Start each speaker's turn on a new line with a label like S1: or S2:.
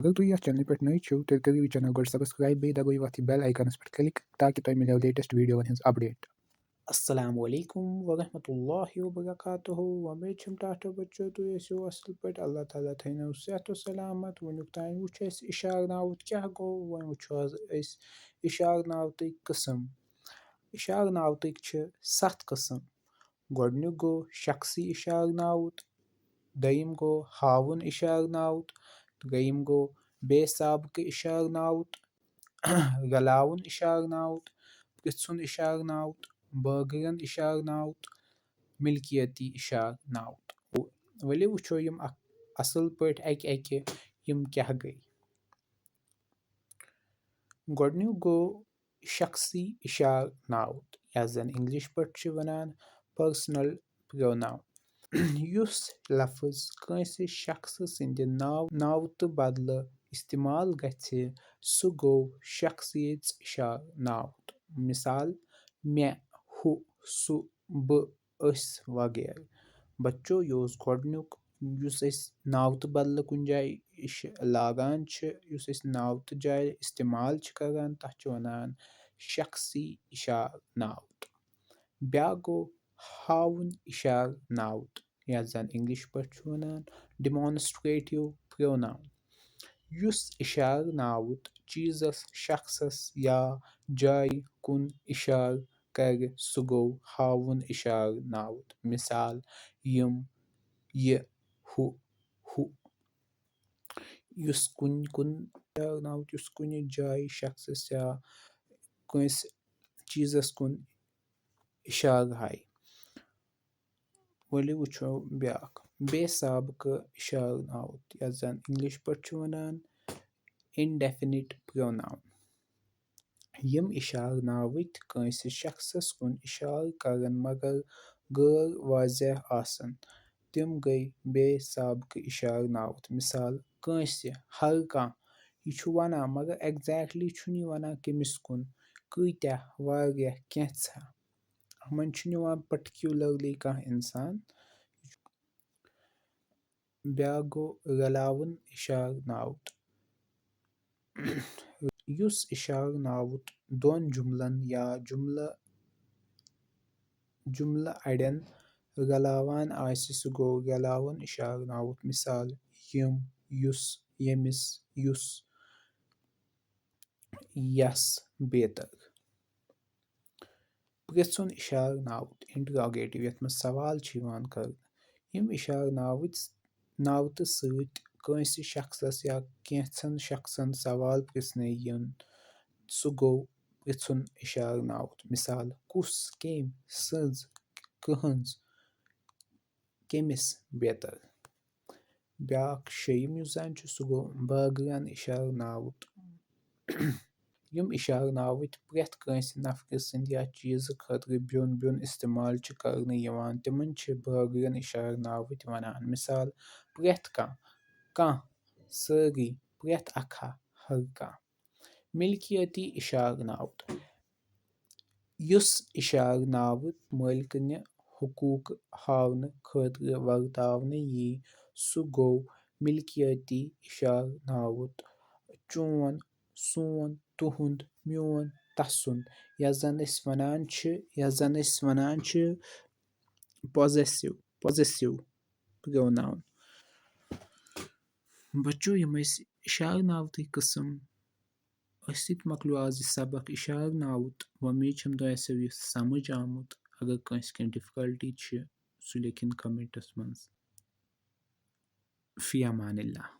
S1: अगर तुम yes channel पे नए छो तेरे करिए चैनल को सब्सक्राइब भी दबाइए वती बेल आइकन पर क्लिक ताकि तुम मिले लेटेस्ट वीडियो हंस अपडेट अस्सलामुअलैकुम वरहमतुल्लाहि वबरकातुहू उम्मीद छम टाटो बच्चो तो ऐसे असल पे अल्लाह ताला थैनो सेहत सलामत वनुक ताई वुच अस इशार नावत क्या गो वन वुच अस इशार नावतक किस्म इशार नावतक छ 7 किस्म गोडन्युक गो शख्सी इशार नावत दयिम गो हावुन इशार नावत गयिम गो बेसाबक इशार नावत गलाउन इशार नावत पृथुन इशार नावत बागरन इशार नावत मिल्कियती इशार नावत वली वुचो यम असल पट अके यम क्या गई गोडन्युक गो शख्सी इशार नावत या जन इंग्लिश पट वनान पर्सनल प्रोनाउन युस लफ्ज कंसे शख्स सिंद नावत बदल इस्तेमाल गछि सु गो शख्सियत इशार नावत मिसाल मे हु सु ब अस वगैरह बच्चों योस गोडन्युक युस अस नावत बदल कुन जाय लागान युस अस नावत जाय इस्तेमाल करान तथ वनान शख्सी इशार नावत ब्या गो हावुन इशार नावत या जन इंग्लिश पट वनान डिमॉन्स्ट्रेटिव प्रोनाउन युस इशार नावत चीजस शख्सस या जाय कुन इशार कर सु गो हावुन इशार नावत मिसाल यम ये हु हु युस कुन इशार नावत युस कुन जाय शख्सस या कंस चीजस कुन इशार हाय वली वुचो ब्याक बेसाबक इशार नावत या जन इंग्लिश पट वनान indefinite pronoun यम इशार नावत कंस शख्सस कुन इशार करन मगर गैर वाज़ेह आसन तिम गई बेसाबक इशार नावत मिसाल कंसे हर कहाँ यह छु वना मगर एग्जैक्टली छु नी वना कमिस कुन कईत्या वारिया कैंसा हमन छु निवान पर्टिकुलरली कहाँ इंसान ब्याक गो रलावन इशार नावत युस इशार नावत दोन जुमलन या जुमला अड़ेन रलावान आसि सु गो रलावन इशार नावत मिसाल यम युस यमिस युस यस बेतर पृथुन इशार नावत इंटरोगेटिव यथ में सवाल यिवान कर यम इशार नावत सत कंसे शख्सस या कैंसन शख्सन सवाल पृछने युन सु गो पृथुन इशार नावत मिसाल कुस केम सज कहंज केमिस बेतर ब्याक शेयम युस जन छु सु गो बागरन इशार नावत यम इशार नावत प्रेथ कंसे नफर सिंद या चीज खतर ब्योन ब्योन इस्तेमाल करने यिवान तिमन छ बागरन इशार नावत वनान मिसाल प्रेथ कहाँ सारी प्रेथ अखा हर कहाँ मिल्कियती इशार नावत युस इशार नावत मालिकन हुकूक हावन खतर वर्तावने यी सु गो मिल्कियती इशार नावत चोन सोन तुहुंद म्योन तसुंद या जन अस वनान छ पॉजेसिव प्रोनाउन बच्चों यम इशार नावत किस्म मकलो आज सबक इशार नावत उम्मीद छम तो ऐसे समझ आमुत अगर कंस कह डिफिकल्टी सु लेखिन कमेंटस मं फी अमानिल्लाह।